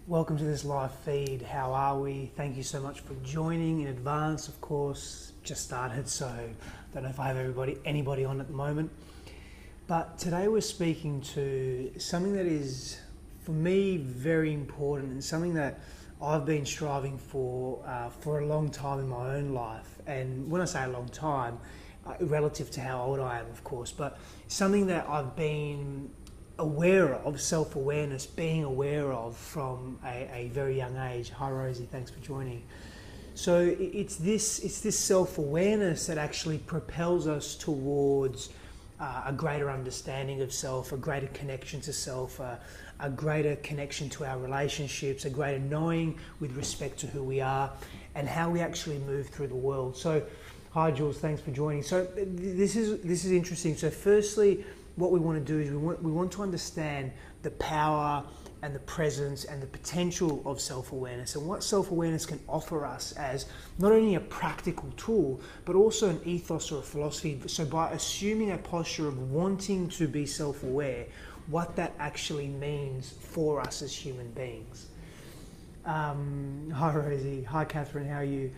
Welcome to this live feed. How are we? Thank you so much for joining in advance. Of course, just started, so don't know if I have anybody on at the moment. But today we're speaking to something that is, for me, very important and something that I've been striving for a long time in my own life. And when I say a long time, relative to how old I am, of course, but something that I've been aware of, self-awareness, being aware of from a very young age. Hi Rosie, thanks for joining. So it's this self-awareness that actually propels us towards a greater understanding of self, a greater connection to self, a greater connection to our relationships, a greater knowing with respect to who we are and how we actually move through the world. So hi Jules, thanks for joining. So this is interesting. So firstly, what we want to do is we want to understand the power and the presence and the potential of self-awareness and what self-awareness can offer us as not only a practical tool, but also an ethos or a philosophy. So by assuming a posture of wanting to be self-aware, what that actually means for us as human beings. Hi Rosie, hi Catherine, how are you?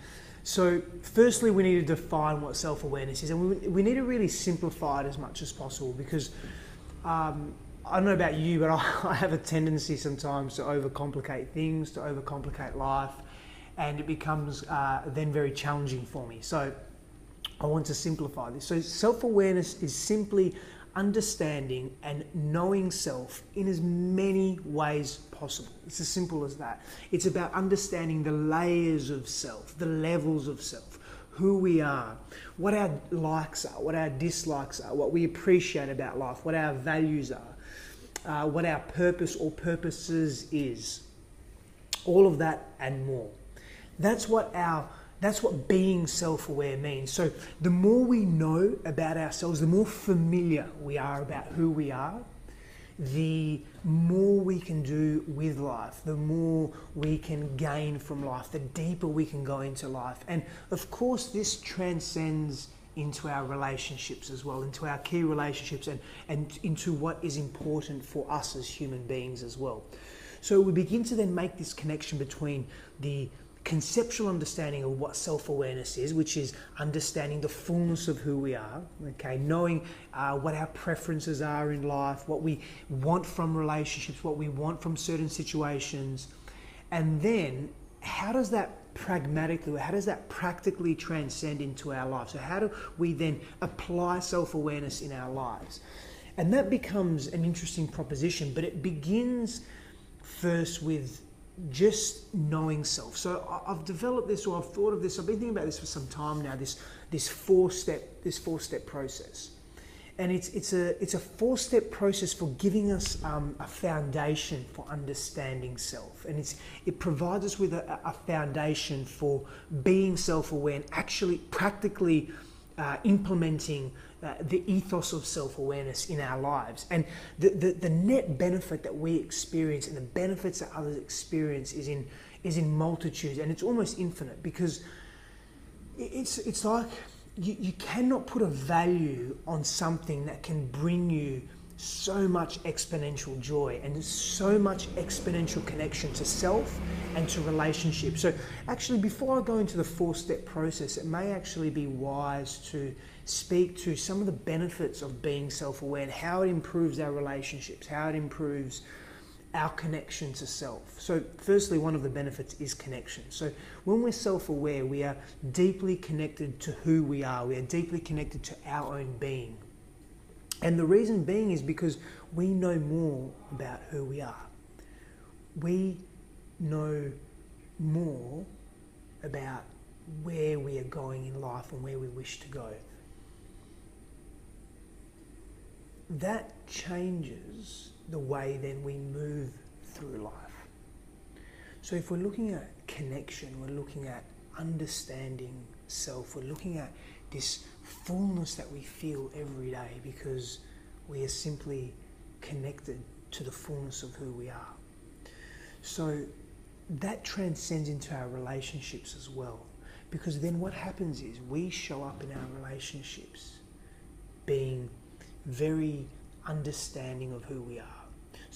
So firstly, we need to define what self-awareness is, and we need to really simplify it as much as possible because I don't know about you, but I have a tendency sometimes to overcomplicate things, to overcomplicate life, and it becomes then very challenging for me. So I want to simplify this. So self-awareness is simply understanding and knowing self in as many ways possible. It's as simple as that. It's about understanding the layers of self, the levels of self, who we are, what our likes are, what our dislikes are, what we appreciate about life, what our values are, what our purpose or purposes is. All of that and more. That's what being self-aware means. So the more we know about ourselves, the more familiar we are about who we are, the more we can do with life, the more we can gain from life, the deeper we can go into life. And of course, this transcends into our relationships as well, into our key relationships and into what is important for us as human beings as well. So we begin to then make this connection between the conceptual understanding of what self-awareness is, which is understanding the fullness of who we are, okay, knowing what our preferences are in life, what we want from relationships, what we want from certain situations, and then how does that practically transcend into our lives? So how do we then apply self-awareness in our lives? And that becomes an interesting proposition, but it begins first with just knowing self. So I've developed this, or I've thought of this, I've been thinking about this for some time now, this four-step process. And it's a four-step process for giving us a foundation for understanding self. And it provides us with a foundation for being self-aware and actually practically implementing the ethos of self-awareness in our lives. And the net benefit that we experience and the benefits that others experience is in multitudes, and it's almost infinite, because it's like you cannot put a value on something that can bring you so much exponential joy and so much exponential connection to self and to relationships. So actually, before I go into the four-step process, it may actually be wise to speak to some of the benefits of being self-aware and how it improves our relationships, how it improves our connection to self. So firstly, one of the benefits is connection. So when we're self-aware, we are deeply connected to who we are. We are deeply connected to our own being. And the reason being is because we know more about who we are. We know more about where we are going in life and where we wish to go. That changes the way then we move through life. So if we're looking at connection, we're looking at understanding self, we're looking at this fullness that we feel every day because we are simply connected to the fullness of who we are. So that transcends into our relationships as well, because then what happens is we show up in our relationships being very understanding of who we are.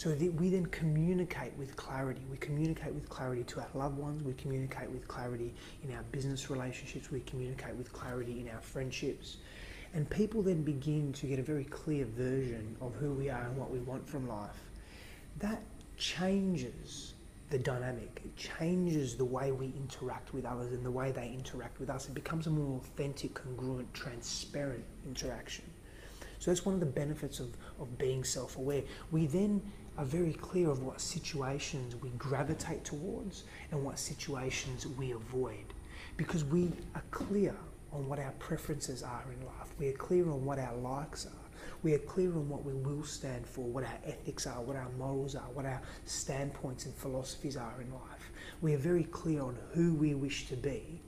So that we then communicate with clarity. We communicate with clarity to our loved ones. We communicate with clarity in our business relationships. We communicate with clarity in our friendships. And people then begin to get a very clear version of who we are and what we want from life. That changes the dynamic. It changes the way we interact with others and the way they interact with us. It becomes a more authentic, congruent, transparent interaction. So that's one of the benefits of being self-aware. We then are very clear of what situations we gravitate towards and what situations we avoid, because we are clear on what our preferences are in life. We are clear on what our likes are. We are clear on what we will stand for, what our ethics are, what our morals are, what our standpoints and philosophies are in life. We are very clear on who we wish to be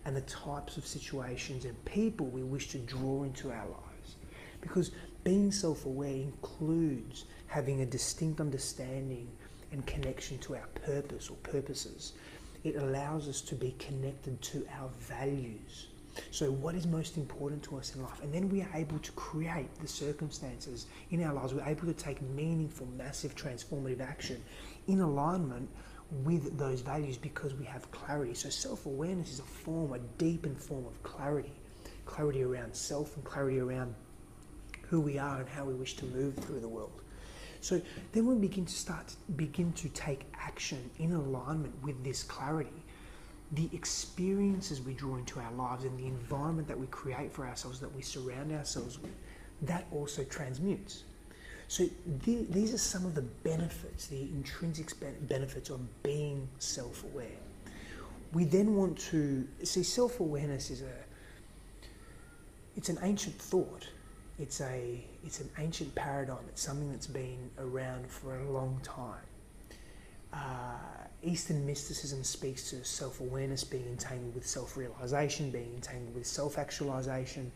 and the types of situations and people we wish to draw into our lives. Because being self-aware includes having a distinct understanding and connection to our purpose or purposes. It allows us to be connected to our values. So what is most important to us in life? And then we are able to create the circumstances in our lives. We're able to take meaningful, massive, transformative action in alignment with those values because we have clarity. So self-awareness is a deepened form of clarity. Clarity around self and clarity around who we are and how we wish to move through the world. So then we begin to take action in alignment with this clarity. The experiences we draw into our lives and the environment that we create for ourselves, that we surround ourselves with, that also transmutes. So these are some of the benefits, the intrinsic benefits of being self-aware. We then want to see self-awareness it's an ancient thought. It's an ancient paradigm. It's something that's been around for a long time. Eastern mysticism speaks to self-awareness being entangled with self-realization, being entangled with self-actualization,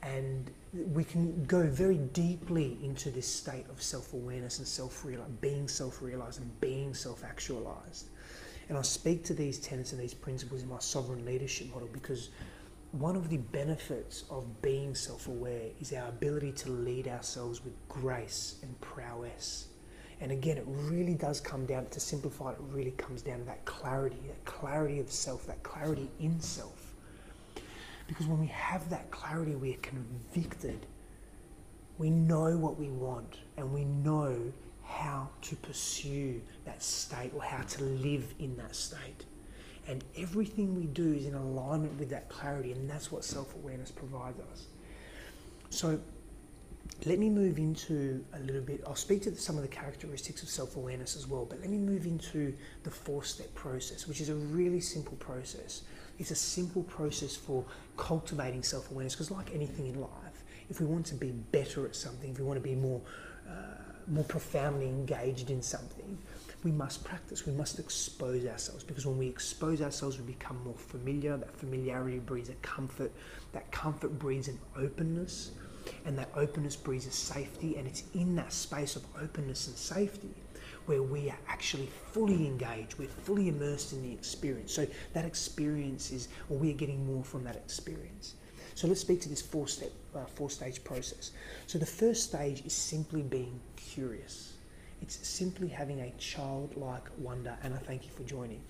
and we can go very deeply into this state of self-awareness and being self-realized and being self-actualized. And I speak to these tenets and these principles in my sovereign leadership model because one of the benefits of being self-aware is our ability to lead ourselves with grace and prowess. And again, it really does come down, to simplify it, really comes down to that clarity of self, that clarity in self. Because when we have that clarity, we are convicted. We know what we want and we know how to pursue that state or how to live in that state. And everything we do is in alignment with that clarity, and that's what self-awareness provides us. So let me move into a little bit, I'll speak to some of the characteristics of self-awareness as well, but let me move into the 4-step process, which is a really simple process. It's a simple process for cultivating self-awareness, because like anything in life, if we want to be better at something, if we want to be more profoundly engaged in something, we must practice, we must expose ourselves, because when we expose ourselves, we become more familiar. That familiarity breeds a comfort. That comfort breeds an openness, and that openness breeds a safety, and it's in that space of openness and safety where we are actually fully engaged, we're fully immersed in the experience. So that experience we are getting more from that experience. So let's speak to this 4-stage process. So the first stage is simply being curious. It's simply having a childlike wonder, and I thank you for joining.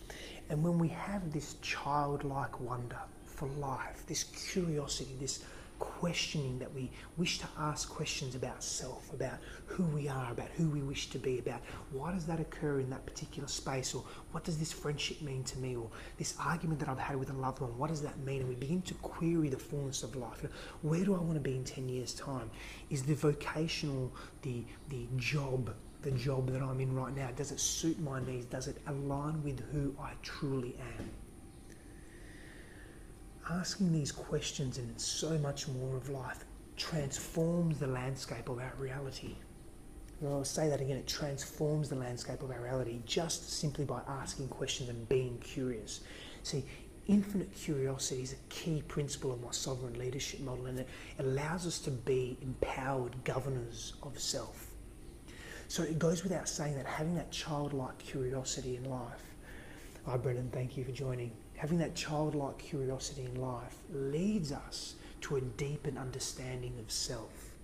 And when we have this childlike wonder for life, this curiosity, this questioning, that we wish to ask questions about self, about who we are, about who we wish to be, about why does that occur in that particular space, or what does this friendship mean to me, or this argument that I've had with a loved one, what does that mean? And we begin to query the fullness of life. Where do I want to be in 10 years' time? Is the vocational, the job that I'm in right now, does it suit my needs? Does it align with who I truly am? Asking these questions and so much more of life transforms the landscape of our reality. I'll say that again, it transforms the landscape of our reality just simply by asking questions and being curious. See, infinite curiosity is a key principle of my sovereign leadership model, and it allows us to be empowered governors of self. So it goes without saying that having that childlike curiosity in life, hi Brendan, thank you for joining. Having that childlike curiosity in life leads us to a deepened understanding of self.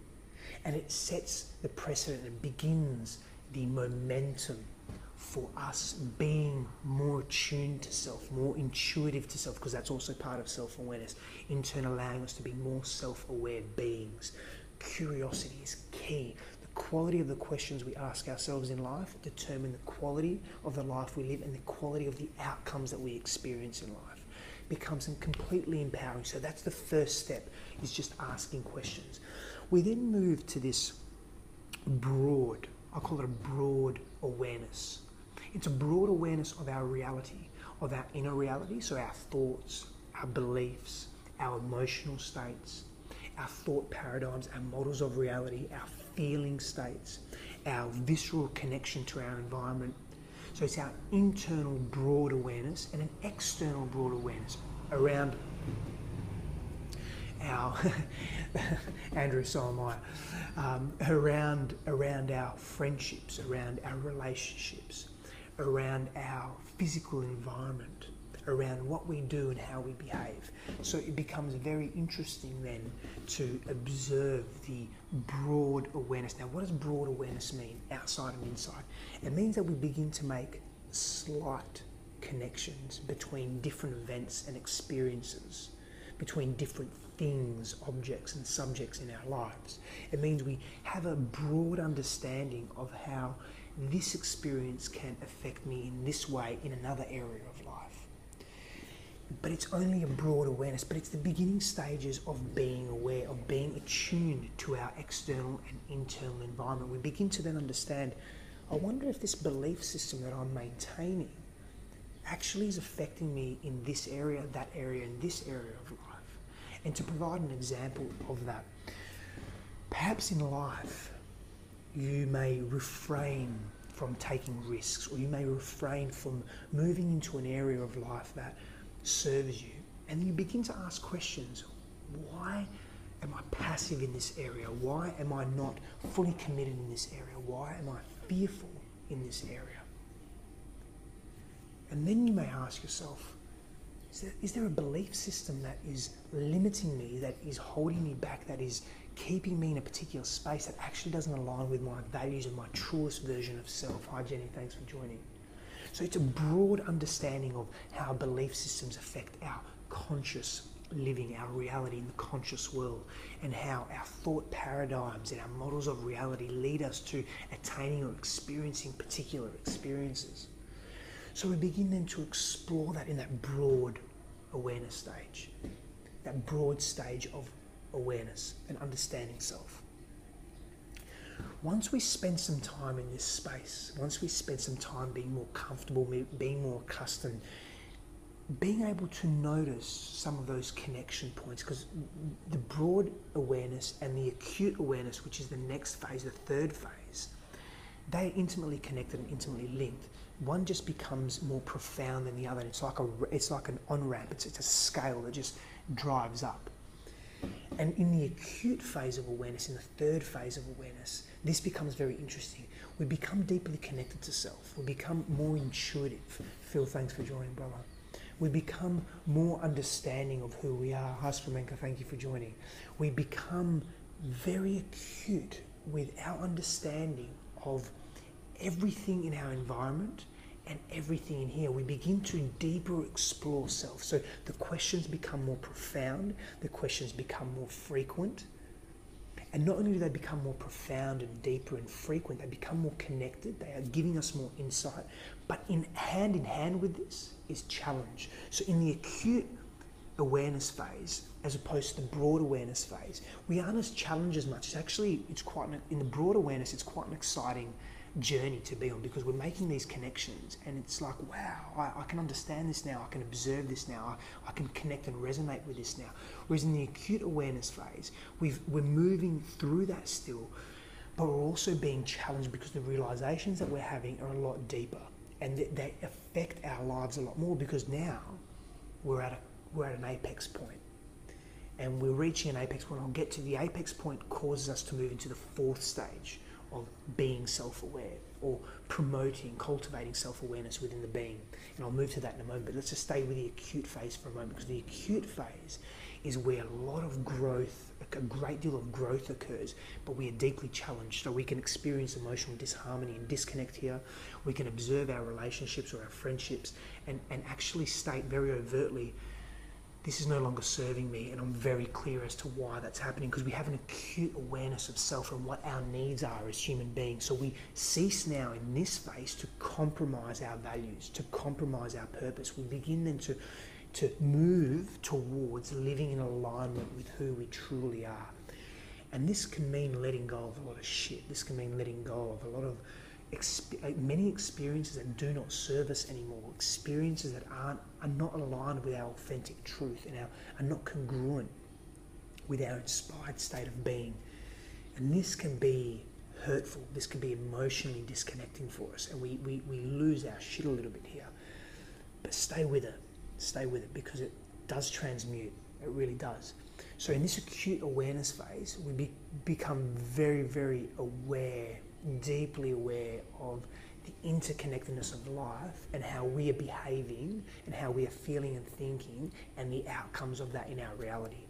And it sets the precedent and begins the momentum for us being more attuned to self, more intuitive to self, because that's also part of self-awareness, in turn allowing us to be more self-aware beings. Curiosity is key. The quality of the questions we ask ourselves in life determine the quality of the life we live and the quality of the outcomes that we experience in life. It becomes completely empowering. So that's the first step, is just asking questions. We then move to this broad, I call it a broad awareness. It's a broad awareness of our reality, of our inner reality, so our thoughts, our beliefs, our emotional states, our thought paradigms, our models of reality, our feeling states, our visceral connection to our environment. So it's our internal broad awareness and an external broad awareness around our, Andrew, so am I, around our friendships, around our relationships, around our physical environment, around what we do and how we behave. So it becomes very interesting then to observe the broad awareness. Now, what does broad awareness mean, outside and inside? It means that we begin to make slight connections between different events and experiences, between different things, objects and subjects in our lives. It means we have a broad understanding of how this experience can affect me in this way in another area of life. But it's only a broad awareness, but it's the beginning stages of being aware, of being attuned to our external and internal environment. We begin to then understand, I wonder if this belief system that I'm maintaining actually is affecting me in this area, that area, and this area of life. And to provide an example of that, perhaps in life, you may refrain from taking risks, or you may refrain from moving into an area of life that serves you. And you begin to ask questions. Why am I passive in this area? Why am I not fully committed in this area? Why am I fearful in this area? And then you may ask yourself, is there a belief system that is limiting me, that is holding me back, that is keeping me in a particular space that actually doesn't align with my values and my truest version of self? Hi Jenny, thanks for joining. So it's a broad understanding of how belief systems affect our conscious living, our reality in the conscious world, and how our thought paradigms and our models of reality lead us to attaining or experiencing particular experiences. So we begin then to explore that in that broad awareness stage, that broad stage of awareness and understanding self. Once we spend some time in this space, once we spend some time being more comfortable, being more accustomed, being able to notice some of those connection points, because the broad awareness and the acute awareness, which is the next phase, the third phase, they are intimately connected and intimately linked. One just becomes more profound than the other. It's like an on-ramp. It's a scale that just drives up. And in the acute phase of awareness, in the third phase of awareness, this becomes very interesting. We become deeply connected to self. We become more intuitive. Phil, thanks for joining, brother. We become more understanding of who we are. Hi, Spremenka, thank you for joining. We become very acute with our understanding of everything in our environment and everything in here. We begin to deeper explore self. So the questions become more profound, the questions become more frequent. And not only do they become more profound and deeper and frequent, they become more connected, they are giving us more insight. But in hand with this is challenge. So in the acute awareness phase, as opposed to the broad awareness phase, we aren't as challenged as much. In the broad awareness, it's quite an exciting journey to be on, because we're making these connections and it's like, wow, I can understand this now, I can observe this now, I can connect and resonate with this now. Whereas in the acute awareness phase, we're moving through that still, but we're also being challenged because the realizations that we're having are a lot deeper and they affect our lives a lot more, because now we're at an apex point. And we're reaching an apex point. I'll get to the apex point causes us to move into the fourth stage of being self-aware, or promoting, cultivating self-awareness within the being. And I'll move to that in a moment, but let's just stay with the acute phase for a moment, because the acute phase is where a lot of growth a great deal of growth occurs, but we are deeply challenged. So we can experience emotional disharmony and disconnect here. We can observe our relationships or our friendships and actually state very overtly, this is no longer serving me, and I'm very clear as to why that's happening, because we have an acute awareness of self and what our needs are as human beings. So we cease now in this phase to compromise our values, to compromise our purpose. We begin then to move towards living in alignment with who we truly are. And this can mean letting go of a lot of shit. This can mean letting go of a lot of many experiences that do not serve us anymore, experiences that are not aligned with our authentic truth and are not congruent with our inspired state of being. And this can be hurtful, this can be emotionally disconnecting for us, and we lose our shit a little bit here. But stay with it, because it does transmute, it really does. So in this acute awareness phase, we become very, very aware, deeply aware of the interconnectedness of life and how we are behaving and how we are feeling and thinking and the outcomes of that in our reality.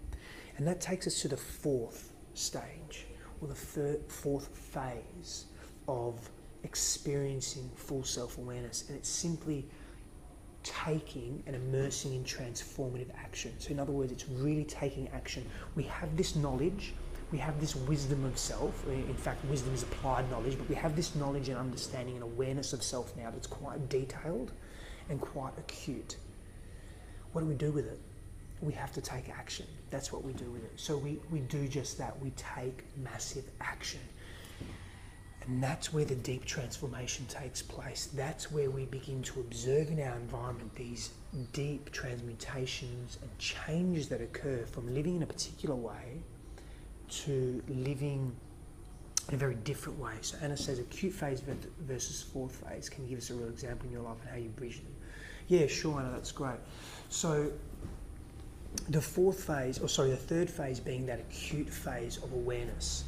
And that takes us to the fourth stage, or the fourth phase of experiencing full self-awareness. And it's simply taking and immersing in transformative action. So in other words, it's really taking action. We have this knowledge, we have this wisdom of self. In fact, wisdom is applied knowledge, but we have this knowledge and understanding and awareness of self now that's quite detailed and quite acute. What do we do with it? We have to take action. That's what we do with it. So we do just that. We take massive action. And that's where the deep transformation takes place. That's where we begin to observe in our environment these deep transmutations and changes that occur from living in a particular way to living in a very different way. So Anna says acute phase versus fourth phase. Can you give us a real example in your life and how you bridge them? Yeah, sure, Anna, that's great. So the third phase being that acute phase of awareness.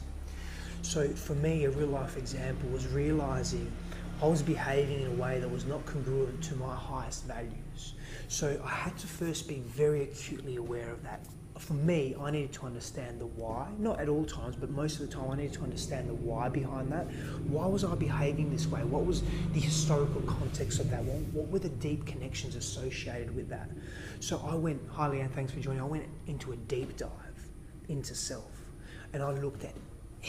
So for me, a real life example was realizing I was behaving in a way that was not congruent to my highest values. So I had to first be very acutely aware of that. For me, I needed to understand the why, not at all times, but most of the time I needed to understand the why behind that. Why was I behaving this way? What was the historical context of that? What were the deep connections associated with that? So I went, hi Leanne, thanks for joining. I went into a deep dive into self, and I looked at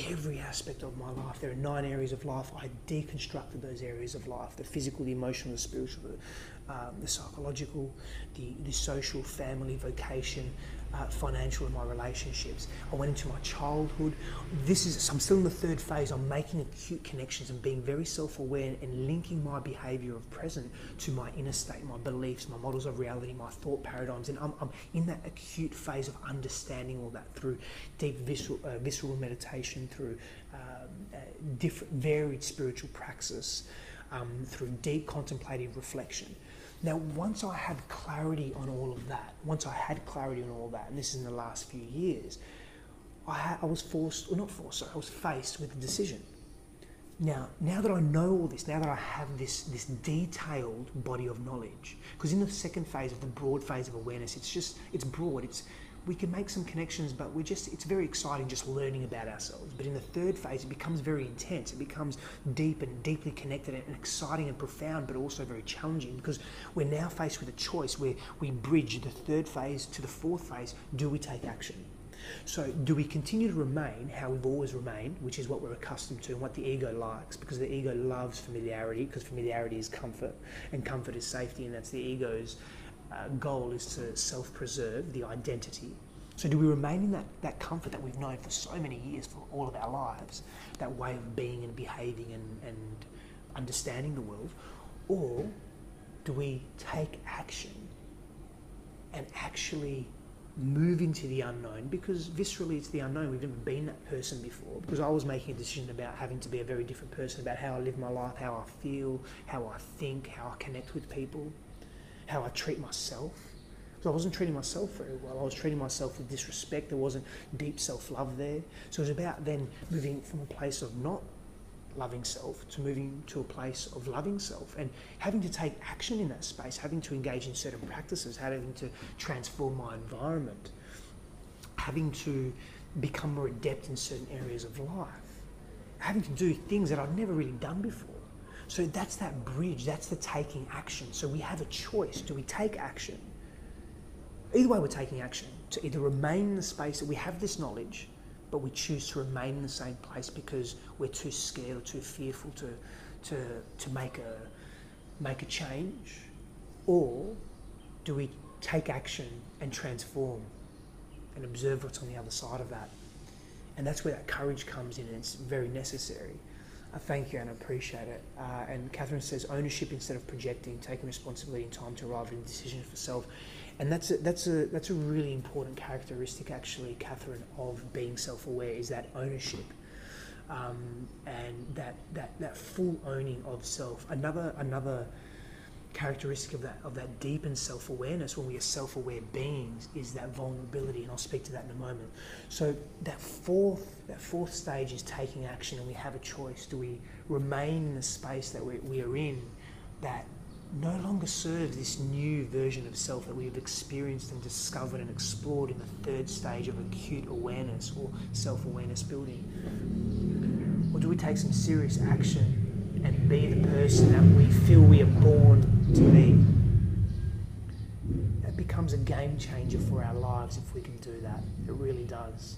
every aspect of my life. There are 9 areas of life. I deconstructed those areas of life: the physical, the emotional, the spiritual, the psychological, the social, family, vocation, financial, and my relationships. I went into my childhood. I'm still in the third phase. I'm making acute connections and being very self-aware and linking my behavior of present to my inner state, my beliefs, my models of reality, my thought paradigms. And I'm in that acute phase of understanding all that through deep visceral meditation, through different varied spiritual praxis, through deep contemplative reflection. Now, once I had clarity on all of that, and this is in the last few years, I was faced with a decision. Now that I know all this, now that I have this detailed body of knowledge, because in the second phase of the broad phase of awareness, it's broad, we can make some connections, but it's very exciting just learning about ourselves. But in the third phase, it becomes very intense. It becomes deep and deeply connected and exciting and profound, but also very challenging, because we're now faced with a choice where we bridge the third phase to the fourth phase. Do we take action? So do we continue to remain how we've always remained, which is what we're accustomed to and what the ego likes, because the ego loves familiarity, because familiarity is comfort and comfort is safety, and that's the ego's goal, is to self-preserve the identity. So do we remain in that comfort that we've known for so many years, for all of our lives, that way of being and behaving and understanding the world, or do we take action and actually move into the unknown? Because viscerally it's the unknown. We've never been that person before, because I was making a decision about having to be a very different person, about how I live my life, how I feel, how I think, how I connect with people, how I treat myself. Because I wasn't treating myself very well. I was treating myself with disrespect. There wasn't deep self-love there. So it was about then moving from a place of not loving self to moving to a place of loving self, and having to take action in that space, having to engage in certain practices, having to transform my environment, having to become more adept in certain areas of life, having to do things that I've never really done before. So that's that bridge, that's the taking action. So we have a choice. Do we take action? Either way, we're taking action to either remain in the space that we have this knowledge, but we choose to remain in the same place because we're too scared or too fearful to make a change, or do we take action and transform and observe what's on the other side of that? And that's where that courage comes in, and it's very necessary. Thank you, and I appreciate it. And Catherine says, ownership instead of projecting, taking responsibility in time to arrive at a decision for self. And that's a really important characteristic, actually, Catherine, of being self-aware, is that ownership, and that full owning of self. Another characteristic of that deepened self-awareness, when we are self-aware beings, is that vulnerability, and I'll speak to that in a moment. So that fourth stage is taking action, and we have a choice. Do we remain in the space that we are in, that no longer serves this new version of self that we have experienced and discovered and explored in the third stage of acute awareness or self-awareness building? Or do we take some serious action and be the person that we feel we are born to be? That becomes a game changer for our lives if we can do that. It really does.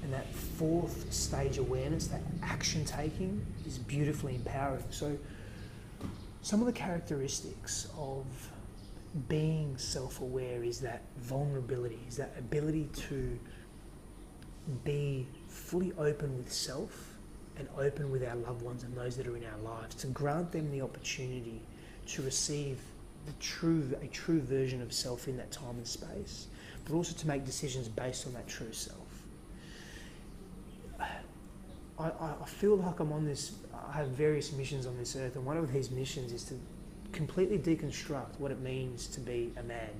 And that fourth stage awareness, that action taking, is beautifully empowering. So some of the characteristics of being self-aware is that vulnerability, is that ability to be fully open with self and open with our loved ones and those that are in our lives, to grant them the opportunity to receive a true version of self in that time and space, but also to make decisions based on that true self. I feel like I have various missions on this earth, and one of these missions is to completely deconstruct what it means to be a man,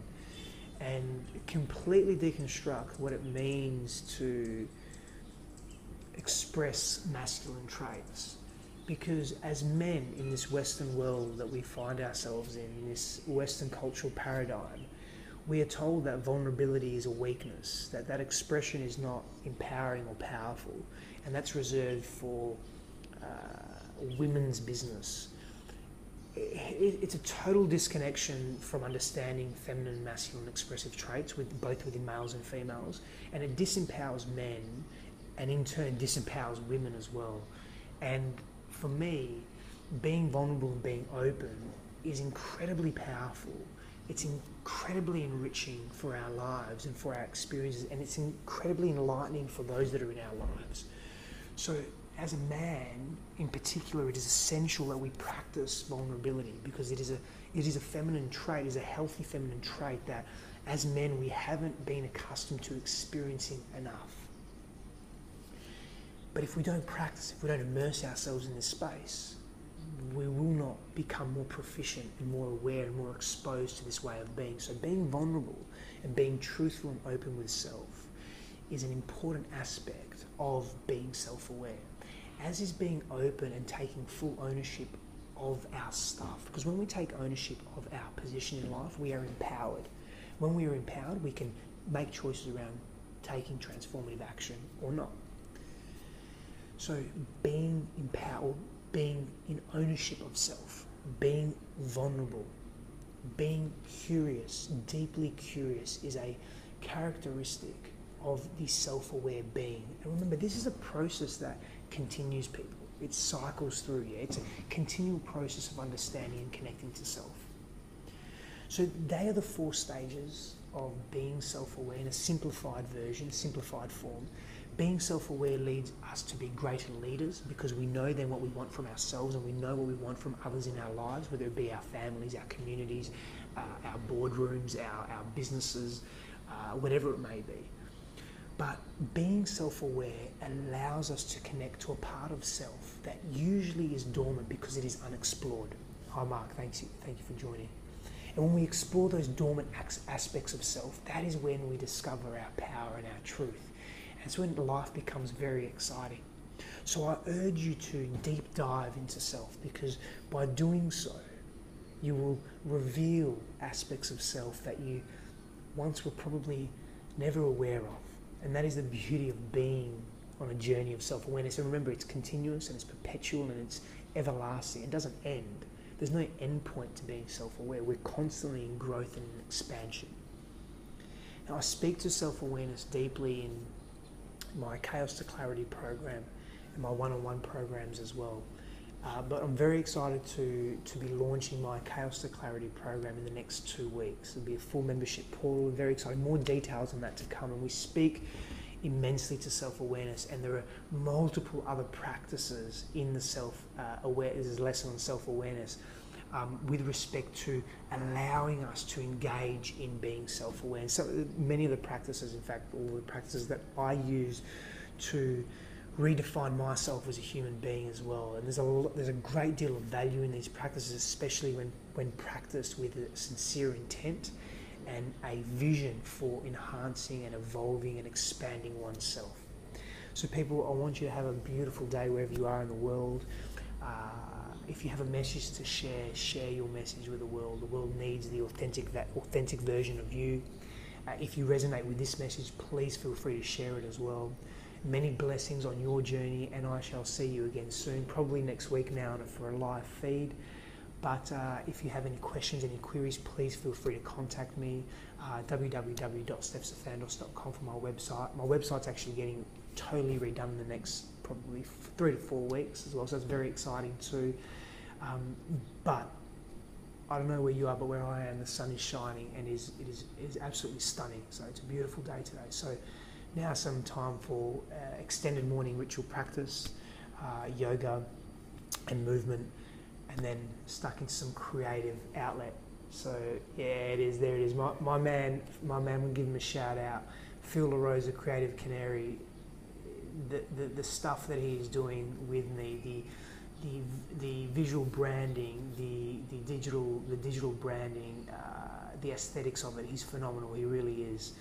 and completely deconstruct what it means to express masculine traits. Because as men in this Western world that we find ourselves in this Western cultural paradigm, we are told that vulnerability is a weakness, that expression is not empowering or powerful, and that's reserved for women's business. It's a total disconnection from understanding feminine, masculine, expressive traits, both within males and females, and it disempowers men, and in turn disempowers women as well. And for me, being vulnerable and being open is incredibly powerful. It's incredibly enriching for our lives and for our experiences, and it's incredibly enlightening for those that are in our lives. So as a man in particular, it is essential that we practice vulnerability, because it is a feminine trait, it is a healthy feminine trait that as men we haven't been accustomed to experiencing enough. But if we don't practice, if we don't immerse ourselves in this space, we will not become more proficient and more aware and more exposed to this way of being. So being vulnerable and being truthful and open with self is an important aspect of being self-aware, as is being open and taking full ownership of our stuff. Because when we take ownership of our position in life, we are empowered. When we are empowered, we can make choices around taking transformative action or not. So being empowered, being in ownership of self, being vulnerable, being curious, deeply curious, is a characteristic of the self-aware being. And remember, this is a process that continues, people. It cycles through, yeah? It's a continual process of understanding and connecting to self. So they are the 4 stages of being self-aware in a simplified version, simplified form. Being self-aware leads us to be greater leaders, because we know then what we want from ourselves, and we know what we want from others in our lives, whether it be our families, our communities, our boardrooms, our businesses, whatever it may be. But being self-aware allows us to connect to a part of self that usually is dormant because it is unexplored. Hi Mark, thank you for joining. And when we explore those dormant aspects of self, that is when we discover our power and our truth. And it's when life becomes very exciting. So I urge you to deep dive into self, because by doing so, you will reveal aspects of self that you once were probably never aware of. And that is the beauty of being on a journey of self-awareness. And remember, it's continuous and it's perpetual and it's everlasting. It doesn't end. There's no end point to being self-aware. We're constantly in growth and in expansion. Now, I speak to self-awareness deeply in my Chaos to Clarity program and my one-on-one programs as well. But I'm very excited to be launching my Chaos to Clarity program in the next 2 weeks. It'll be a full membership portal. Very exciting. More details on that to come. And we speak immensely to self-awareness, and there are multiple other practices in the self-awareness lesson on self-awareness with respect to allowing us to engage in being self-aware. So many of the practices, in fact, all the practices that I use to redefine myself as a human being as well. And there's a great deal of value in these practices, especially when practiced with a sincere intent and a vision for enhancing and evolving and expanding oneself. So people, I want you to have a beautiful day wherever you are in the world. If you have a message to share your message with the world. The world needs the authentic version of you. If you resonate with this message, please feel free to share it as well. Many blessings on your journey, and I shall see you again soon, probably next week now for a live feed. But if you have any questions, any queries, please feel free to contact me. www.sifandos.com for my website. My website's actually getting totally redone in the next probably 3 to 4 weeks as well, so it's very exciting too. But I don't know where you are, but where I am, the sun is shining and it is absolutely stunning. So it's a beautiful day today. So now some time for extended morning ritual practice, yoga and movement, and then stuck into some creative outlet. So yeah, it is. There it is. My man, we'll give him a shout out. Phil LaRosa, Creative Canary. The stuff that he is doing with me, the visual branding, the digital branding, the aesthetics of it. He's phenomenal. He really is.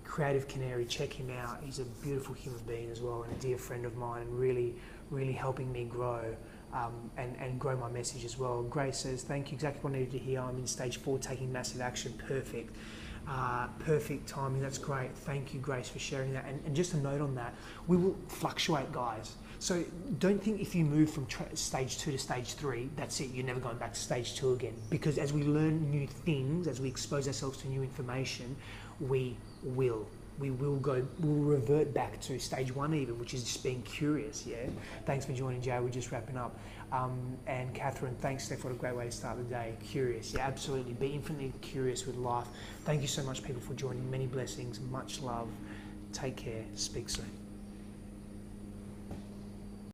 Creative Canary, check him out. He's a beautiful human being as well, and a dear friend of mine, and really helping me grow and grow my message as well. Grace says, thank you, exactly what I needed to hear. I'm in stage 4, taking massive action. Perfect. Perfect timing. That's great. Thank you, Grace, for sharing that. And just a note on that, we will fluctuate, guys. So don't think if you move from stage 2 to stage 3, that's it. You're never going back to stage 2 again. Because as we learn new things, as we expose ourselves to new information, we'll revert back to stage 1 even, which is just being curious. Yeah. Thanks for joining, Jay. We're just wrapping up. And Catherine, thanks, Steph. What a great way to start the day. Curious. Yeah, absolutely. Be infinitely curious with life. Thank you so much, people, for joining. Many blessings. Much love. Take care. Speak soon.